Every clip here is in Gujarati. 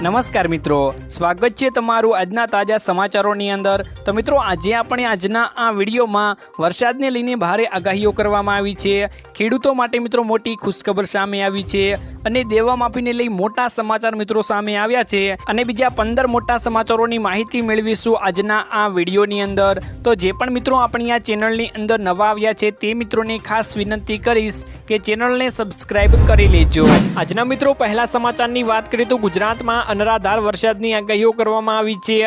નમસ્કાર મિત્રો, સ્વાગત છે તમારું આજના તાજા સમાચારોની અંદર। તો મિત્રો આજે આપણે આજના આ વિડીયોમાં વરસાદને લઈને ભારે આગાહીઓ કરવામાં આવી છે। ખેડૂતો માટે મિત્રો મોટી ખુશખબર સામે આવી છે અને દેવા માફીને લઈ મોટા સમાચાર મિત્રો સામે આવ્યા છે અને બીજા 15 મોટા સમાચારોની માહિતી મેળવીશું આજના આ વિડીયોની અંદર। તો જે પણ મિત્રો આપણી આ ચેનલની અંદર નવા આવ્યા છે તે મિત્રોને ખાસ વિનંતી કરીશ કે ચેનલને સબસ્ક્રાઇબ કરી લેજો। આજના મિત્રો પહેલા સમાચારની વાત કરીએ તો ગુજરાતમાં અનરાધાર વરસાદની આગાહીઓ કરવામાં આવી છે।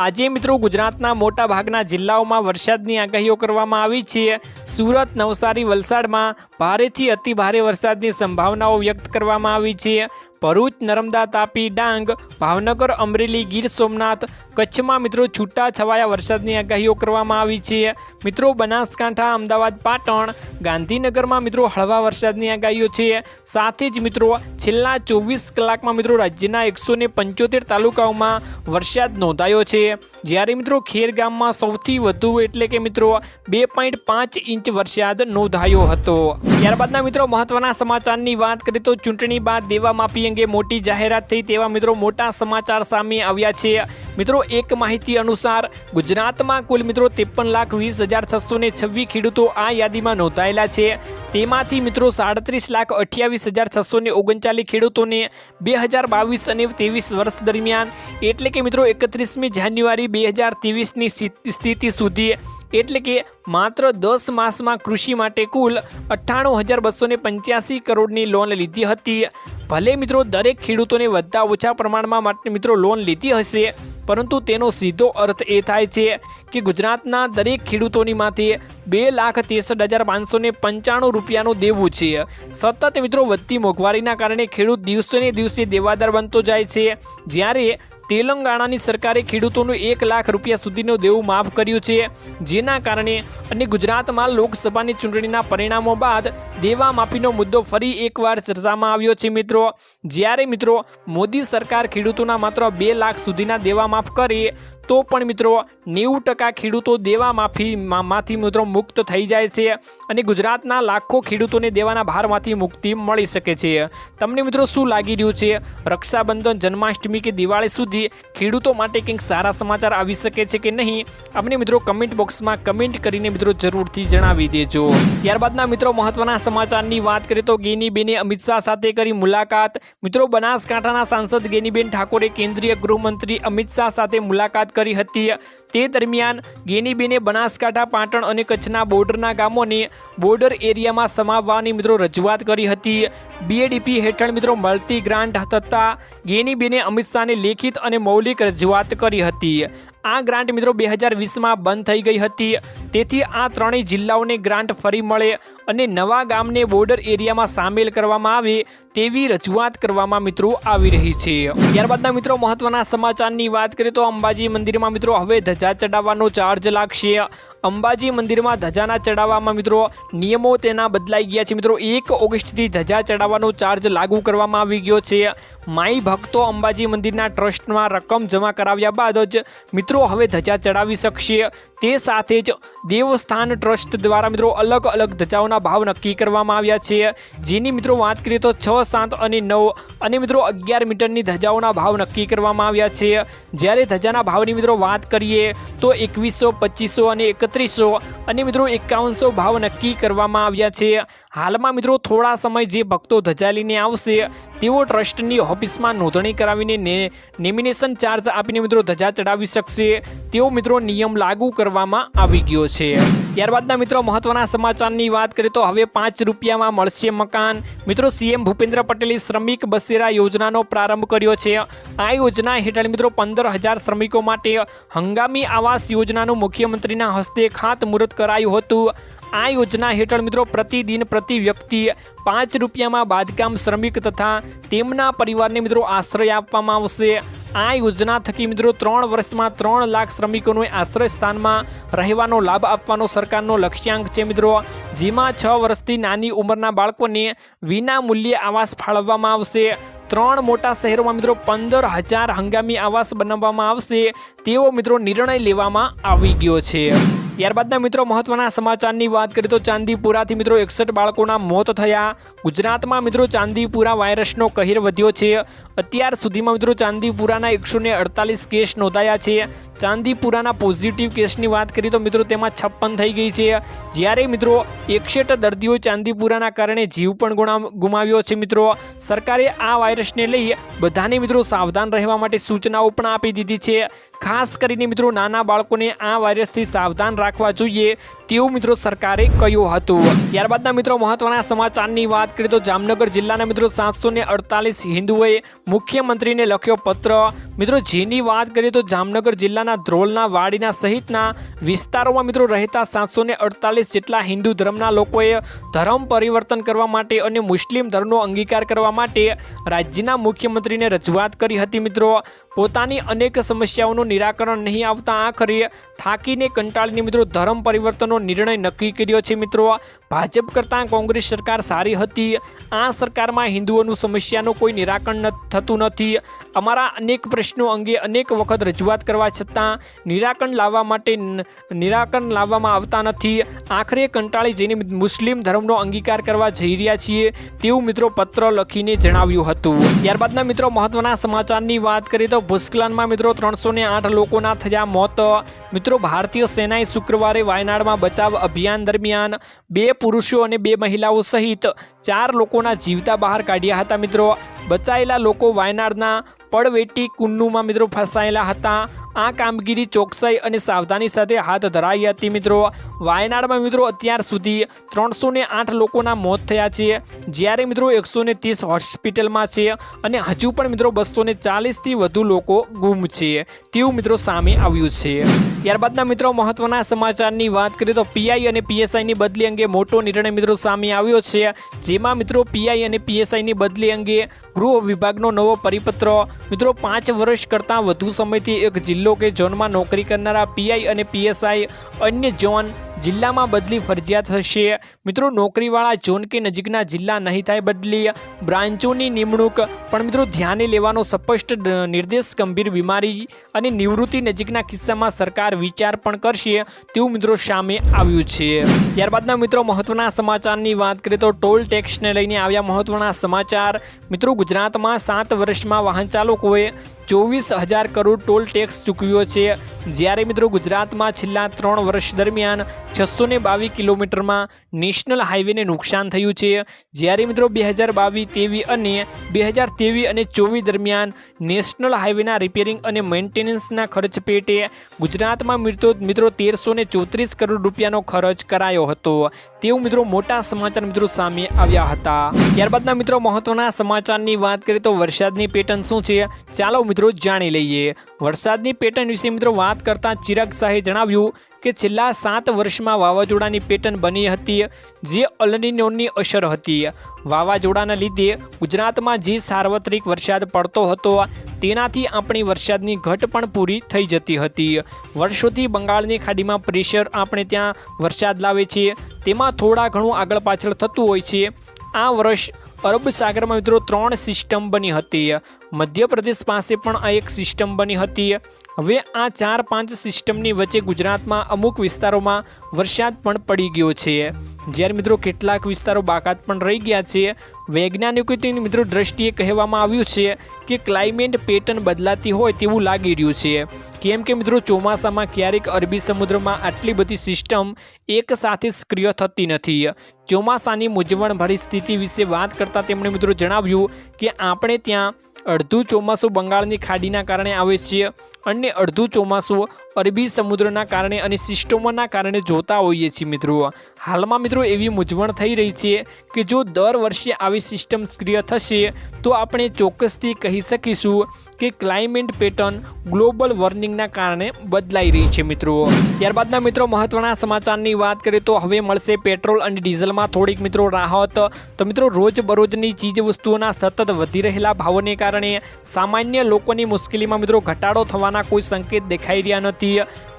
આજે મિત્રો ગુજરાતના મોટા ભાગના જિલ્લાઓમાં વરસાદની આગાહીઓ કરવામાં આવી છે। સુરત, નવસારી, વલસાડમાં ભારેથી અતિ ભારે વરસાદની સંભાવનાઓ વ્યક્ત કરવામાં આવી છે। ભરૂચ, નર્મદા, તાપી, ડાંગ, ભાવનગર, અમરેલી, ગીર સોમનાથ, કચ્છમાં મિત્રો છૂટા છવાયા વરસાદની આગાહીઓ કરવામાં આવી છે। મિત્રો બનાસકાંઠા, અમદાવાદ, પાટણ, ગાંધીનગરમાં મિત્રો હળવા વરસાદની આગાહીઓ છે। સાથે જ મિત્રો છેલ્લા 24 કલાકમાં મિત્રો રાજ્યના 175 તાલુકાઓમાં વરસાદ નોંધાયો છે। જ્યારે મિત્રો ખેર ગામમાં સૌથી વધુ એટલે કે મિત્રો 2.5 ઇંચ વરસાદ નોંધાયો હતો। ત્યારબાદના મિત્રો મહત્વના સમાચારની વાત કરીએ તો ચૂંટણી બાદ દેવા માફી અંગે મોટી જાહેરાત થઈ તેવા મિત્રો મોટા સમાચાર સામે આવ્યા છે। મિત્રો એક માહિતી અનુસાર ગુજરાતમાં કુલ મિત્રો 53,20,626 ખેડૂતો આ યાદીમાં નોંધાયેલા છે। તેમાંથી મિત્રો 37,28,639 ખેડૂતોને 2022 અને 23 વર્ષ દરમિયાન એટલે કે મિત્રો 31મી જાન્યુઆરી 2023ની સ્થિતિ સુધી એટલે કે માત્ર 10 માસમાં કૃષિ માટે કુલ 98,285 કરોડની લોન લીધી હતી। ભલે મિત્રો દરેક ખેડૂતોને વધતા ઓછા પ્રમાણમાં માટે મિત્રો લોન લીધી હશે, પરંતુ તેનો સીધો અર્થ એ થાય છે કે ગુજરાતના દરેક ખેડૂતોની માથે 2,63,595 રૂપિયાનું દેવું છે। સતત મિત્રો વધતી મોંઘવારીના કારણે ખેડૂત દિવસે ને દિવસે દેવાદાર બનતો જાય છે। જ્યારે તેલંગાણાની સરકારે ખેડૂતોનું 1 લાખ રૂપિયા સુધીનું દેવું માફ કર્યું છે, જેના કારણે અને ગુજરાતમાં લોકસભાની ચૂંટણીના પરિણામો બાદ દેવા માફીનો મુદ્દો ફરી એકવાર ચર્ચામાં આવ્યો છે મિત્રો। જ્યારે મિત્રો મોદી સરકાર ખેડૂતોના માત્ર 2 લાખ સુધીના દેવા માફ કરે તો પણ મિત્રો 90% ખેડૂતો દેવા માફીમાંથી મિત્રો મુક્ત થઈ જાય છે અને ગુજરાતના લાખો ખેડૂતોને દેવાના ભારમાંથી મુક્તિ મળી શકે છે। તમને મિત્રો શું લાગી રહ્યું છે? રક્ષાબંધન, જન્માષ્ટમી કે દિવાળી સુધી ખેડૂતો માટે કંઈક સારા સમાચાર આવી શકે છે કે નહીં? અમને મિત્રો કમેન્ટ બોક્સમાં કમેન્ટ કરીને મિત્રો જરૂરથી જણાવી દેજો। ત્યારબાદના મિત્રો મહત્વના સમાચારની વાત કરીએ તો ગેનીબેને અમિત શાહ સાથે કરી મુલાકાત। મિત્રો બનાસકાંઠાના સાંસદ ગેનીબેન ઠાકોરે કેન્દ્રીય ગૃહમંત્રી અમિત શાહ સાથે મુલાકાત કરી હતી। તે દરમિયાન ગેનીબેને બનાસકાંઠા, પાટણ અને કચ્છના બોર્ડરના ગામોને બોર્ડર એરિયામાં સમાવવાની મિત્રો રજૂઆત કરી હતી। BADP હેઠળ મિત્રો મળતી ગ્રાન્ટ થતાં ગેનીબેને અમિત શાહને લેખિત અને મૌલિક રજૂઆત કરી હતી। આ ગ્રાન્ટ મિત્રો 2020માં બંધ થઈ ગઈ હતી, તેથી આ ત્રણેય જિલ્લાઓને ગ્રાન્ટ ફરી મળે અને નવા ગામને બોર્ડર એરિયામાં સામેલ કરવામાં આવે તેવી રજૂઆત કરવામાં મિત્રો આવી રહી છે। ત્યારબાદના મિત્રો મહત્વના સમાચારની વાત કરીએ તો અંબાજી મંદિરમાં મિત્રો હવે ધજા ચડાવવાનો ચાર્જ લાગશે। અંબાજી મંદિરમાં ધજાના ચડાવવામાં મિત્રો નિયમો તેના બદલાઈ ગયા છે। મિત્રો 1 ઓગસ્ટથી ધજા ચડાવવાનો ચાર્જ લાગુ કરવામાં આવી ગયો છે। માઈ ભક્તો અંબાજી મંદિરના ટ્રસ્ટમાં રકમ જમા કરાવ્યા બાદ જ મિત્રો હવે ધજા ચડાવી શકશે। તે સાથે જ દેવસ્થાન ટ્રસ્ટ દ્વારા મિત્રો અલગ અલગ ધજાઓના ભાવ નક્કી કરવામાં આવ્યા છે, જેની મિત્રો વાત કરીએ તો 6, 7 અને 9 અને મિત્રો 11 મીટરની ધજાઓના ભાવ નક્કી કરવામાં આવ્યા છે। જ્યારે ધજાના ભાવની મિત્રો વાત કરીએ તો 2100, 2500 અને 3100 અને મિત્રો 5100 ભાવ નક્કી કરવામાં આવ્યા છે। હાલમાં મિત્રો થોડા સમય જે ભક્તો ધજા લઈને આવશે તેઓ ટ્રસ્ટની ઓફિસમાં નોંધણી કરાવીને નેમિનેશન ચાર્જ આપીને મિત્રો ધજા ચડાવી શકશે તેવો મિત્રો નિયમ લાગુ કરવામાં આવી ગયો છે। ત્યારબાદના મિત્રો મહત્વના સમાચારની વાત કરીએ તો હવે 5 રૂપિયામાં મળશે મકાન। મિત્રો CM ભૂપેન્દ્ર પટેલે શ્રમિક બસેરા યોજનાનો પ્રારંભ કર્યો છે। આ યોજના હેઠળ મિત્રો 15,000 શ્રમિકો માટે હંગામી આવાસ યોજનાનું મુખ્યમંત્રીના હસ્તે ખાતમુહૂર્ત કરાયું હતું। આ યોજના હેઠળ મિત્રો પ્રતિદિન પ્રતિ વ્યક્તિ 5 રૂપિયામાં બાંધકામ શ્રમિક તથા તેમના પરિવારને મિત્રો આશ્રય આપવામાં આવશે। આ યોજના થકી મિત્રો 3 વર્ષમાં 3 લાખ શ્રમિકોને આશ્રય સ્થાનમાં રહેવાનો લાભ આપવાનો સરકારનો લક્ષ્યાંક છે મિત્રો, જેમાં 6 વર્ષથી નાની ઉંમરના બાળકોને વિના મૂલ્યે આવાસ ફાળવવામાં આવશે। 3 મોટા શહેરોમાં મિત્રો 15,000 હંગામી આવાસ બનાવવામાં આવશે તેવો મિત્રો નિર્ણય લેવામાં આવી ગયો છે। ત્યારબાદના મિત્રો મહત્વના સમાચારની વાત કરીએ તો ચાંદીપુરાથી મિત્રો 61 બાળકોના મોત થયા। ગુજરાતમાં મિત્રો ચાંદીપુરા વાયરસનો કહેર વધ્યો છે। અત્યાર સુધીમાં મિત્રો ચાંદીપુરાના 148 કેસ નોંધાયા છે। ચાંદીપુરાના પોઝિટિવ કેસની વાત કરીએ તો મિત્રો તેમાં 56 થઈ ગઈ છે, જ્યારે મિત્રો 61 દર્દીઓએ ચાંદીપુરાના કારણે જીવ પણ ગુમાવ્યો છે। મિત્રો સરકારે આ વાયરસને લઈ બધાને મિત્રો સાવધાન રહેવા માટે સૂચનાઓ પણ આપી દીધી છે। ખાસ કરીને મિત્રો નાના બાળકોને આ વાયરસથી સાવધાન રાખવા જોઈએ તેવું મિત્રો સરકારે કહ્યું હતું। ત્યારબાદના મિત્રો મહત્વના સમાચારની વાત કરીએ તો જામનગર જિલ્લાના મિત્રો 748 હિન્દુઓએ મુખ્યમંત્રીને લખ્યો પત્ર। મિત્રો જેની વાત કરીએ તો જામનગર જિલ્લાના ધ્રોલના વાડીના સહિતના વિસ્તારોમાં મિત્રો રહેતા 748 જેટલા હિન્દુ ધર્મના લોકોએ ધર્મ પરિવર્તન કરવા માટે અને મુસ્લિમ ધર્મનો અંગીકાર કરવા માટે રાજ્યના મુખ્યમંત્રીને રજૂઆત કરી હતી। મિત્રો પોતાની અનેક સમસ્યાઓનું નિરાકરણ નહીં આવતા આખરે થાકીને કંટાળીને મિત્રો ધર્મ પરિવર્તનનો નિર્ણય નક્કી કર્યો છે। મિત્રો ભાજપ કરતાં કોંગ્રેસ સરકાર સારી હતી। આ સરકારમાં હિન્દુઓનું સમસ્યાનું કોઈ નિરાકરણ થતું નથી। અમારા અનેક પ્રશ્નો અંગે અનેક વખત રજૂઆત કરવા છતાં નિરાકરણ લાવવામાં આવતા નથી। આખરે કંટાળી જઈને મુસ્લિમ ધર્મનો અંગીકાર કરવા જઈ રહ્યા છીએ તેવું મિત્રો પત્ર લખીને જણાવ્યું હતું। ત્યારબાદના મિત્રો મહત્વના સમાચારની વાત કરીએ તો ભૂસ્ખલનમાં મિત્રો 308 લોકોના થયા મોત। મિત્રો ભારતીય સેનાએ શુક્રવારે વાયનાડમાં બચાવ અભિયાન દરમિયાન 2 પુરુષો અને 2 મહિલાઓ સહિત 4 લોકોના જીવતા બહાર કાઢ્યા હતા। મિત્રો બચાયેલા લોકો વાયનાડના પડવેટી કુન્નુમાં મિત્રો ફસાયેલા હતા। આ કામગીરી ચોકસાઈ અને સાવધાની સાથે હાથ ધરાઈ હતી। મિત્રો વાયનાડમાં મિત્રો અત્યાર સુધી 308 લોકોના મોત થયા છે, જ્યારે મિત્રો 130 હોસ્પિટલમાં છે અને હજુ પણ મિત્રો 240થી વધુ લોકો ગુમ છે તેવું મિત્રો સામે આવ્યું છે। ત્યારબાદના મિત્રો મહત્વના સમાચારની વાત કરીએ તો પીઆઈ અને પીએસઆઈની બદલી અંગે મોટો નિર્ણય મિત્રો સામે આવ્યો છે, જેમાં મિત્રો પીઆઈ અને પીએસઆઈની બદલી અંગે ગૃહ વિભાગનો નવો પરિપત્ર। મિત્રો 5 વર્ષ કરતાં વધુ સમયથી એક જિલ્લો કે ઝોનમાં નોકરી કરનારા પીઆઈ અને પીએસઆઈ અન્ય ઝોન જિલ્લામાં બદલી ફરજિયાત થશે। મિત્રો નોકરીવાળા ઝોન કે નજીકના જિલ્લા નહીં થાય બદલી। બ્રાન્ચોની નિમણૂક પણ મિત્રો ધ્યાને લેવાનો સ્પષ્ટ નિર્દેશ। ગંભીર બીમારી અને નિવૃત્તિ નજીકના કિસ્સામાં સરકાર વિચાર પણ કરશે તેવું મિત્રો સામે આવ્યું છે। ત્યારબાદના મિત્રો મહત્વના સમાચારની વાત કરીએ તો ટોલ ટેક્સને લઈને આવ્યા મહત્વના સમાચાર। મિત્રો ગુજરાતમાં 7 વર્ષમાં વાહન ચાલકોએ 24,000 કરોડ ટોલ ટેક્સ ચૂકવ્યો છે, જ્યારે મિત્રો ગુજરાતમાં છેલ્લા 3 વર્ષ દરમિયાન 622 કિલોમીટરમાં નેશનલ હાઈવેને નુકસાન થયું છે, જ્યારે મિત્રો 2022-23 અને 2023 અને 24 દરમિયાન નેશનલ હાઈવેના રિપેરિંગ અને મેન્ટેનન્સના ખર્ચ પેટે ગુજરાતમાં મિત્રો 1334 કરોડ રૂપિયાનો ખર્ચ કરાયો હતો તેવું મિત્રો મોટા સમાચાર મિત્રો સામે આવ્યા હતા। ત્યારબાદના મિત્રો મહત્વના સમાચારની વાત કરીએ તો વરસાદની પેટર્ન શું છે ચાલો મિત્રો જાણી લઈએ। વરસાદની પેટર્ન વિશે મિત્રો વાત કરતા ચિરાગ શાહે જણાવ્યું કે છેલ્લા 7 વર્ષમાં વાવાઝોડાની પેટર્ન બની હતી, જે અલ નીનોની અસર હતી। વાવાઝોડાના લીધે ગુજરાતમાં જે સાર્વત્રિક વરસાદ પડતો હતો તેનાથી આપણી વરસાદની ઘટ પણ પૂરી થઈ જતી હતી। વર્ષોથી બંગાળની ખાડીમાં પ્રેશર આપણે ત્યાં વરસાદ લાવે છે, તેમાં થોડા ઘણું આગળ પાછળ થતું હોય છે। આ વર્ષ અરબ સાગરમાં મિત્રો 3 સિસ્ટમ બની હતી। મધ્યપ્રદેશ પાસે પણ આ એક સિસ્ટમ બની હતી। હવે આ 4-5 સિસ્ટમની વચ્ચે ગુજરાતમાં અમુક વિસ્તારોમાં વરસાદ પણ પડી ગયો છે, જ્યારે મિત્રો કેટલાક વિસ્તારો બાકાત પણ રહી ગયા છે। વૈજ્ઞાનિકોની મિત્રો દ્રષ્ટિએ કહેવામાં આવ્યું છે કે ક્લાઇમેટ પેટર્ન બદલાતી હોય તેવું લાગી રહ્યું છે, કેમ કે મિત્રો ચોમાસામાં ક્યારેક અરબી સમુદ્રમાં આટલી બધી સિસ્ટમ એક સાથે સક્રિય થતી નથી। ચોમાસાની મૂંઝવણભરી સ્થિતિ વિશે વાત કરતાં તેમણે મિત્રો જણાવ્યું કે આપણે ત્યાં અડધું ચોમાસું બંગાળની ખાડીના કારણે આવે છે અને અડધું ચોમાસું અરબી સમુદ્રના કારણે અને સિસ્ટમોના કારણે જોતા હોઈએ છીએ। મિત્રો હાલમાં મિત્રો એવી મૂંઝવણ થઈ રહી છે કે જો દર વર્ષે આવી સિસ્ટમ સક્રિય થશે તો આપણે ચોક્કસથી કહી શકીશું કે ક્લાઇમેટ પેટર્ન ગ્લોબલ વોર્મિંગના કારણે બદલાઈ રહી છે। મિત્રો ત્યારબાદના મિત્રો મહત્વના સમાચારની વાત કરીએ તો હવે મળશે પેટ્રોલ અને ડીઝલમાં થોડીક મિત્રો રાહત। તો મિત્રો રોજબરોજની ચીજ વસ્તુઓના સતત વધી રહેલા ભાવોને કારણે સામાન્ય લોકોની મુશ્કેલીમાં મિત્રો ઘટાડો થવાના કોઈ સંકેત દેખાઈ રહ્યા નથી।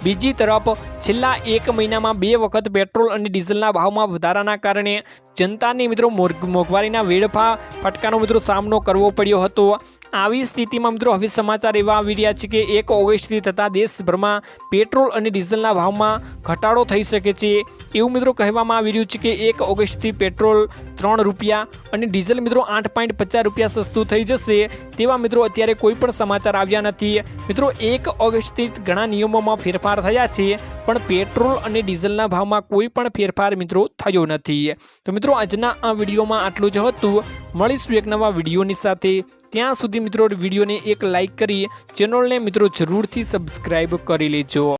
બીજી તરફ છેલ્લા 1 મહિનામાં 2 વખત પેટ્રોલ અને ડીઝલ ડીઝલના ભાવમાં વધારાના કારણે જનતાને મિત્રો મોંઘવારીના વેડફા ફટકાનો મિત્રો સામનો કરવો પડ્યો હતો। આવી સ્થિતિમાં મિત્રો હવે સમાચાર એવા આવી રહ્યા છે કે 1 ઓગસ્ટથી થતા દેશભરમાં પેટ્રોલ અને ડીઝલના ભાવમાં ઘટાડો થઈ શકે છે। એવું મિત્રો કહેવામાં આવી રહ્યું છે કે 1 ઓગસ્ટથી પેટ્રોલ 3 રૂપિયા અને ડીઝલ મિત્રો 8.50 રૂપિયા સસ્તું થઈ જશે। તેવા મિત્રો અત્યારે કોઈ પણ સમાચાર આવ્યા નથી। મિત્રો 1 ઓગસ્ટથી ઘણા નિયમોમાં ફેરફાર થયા છે, પણ પેટ્રોલ અને ડીઝલના ભાવમાં કોઈ પણ ફેરફાર મિત્રો થયો નથી। તો મિત્રો આજના આ વિડીયોમાં આટલું જ હતું। મળીશું એક નવા વિડીયોની સાથે। ત્યાં સુધી મિત્રો વિડીયોને એક લાઇક કરી ચેનલને મિત્રો જરૂરથી સબસ્ક્રાઇબ કરી લેજો।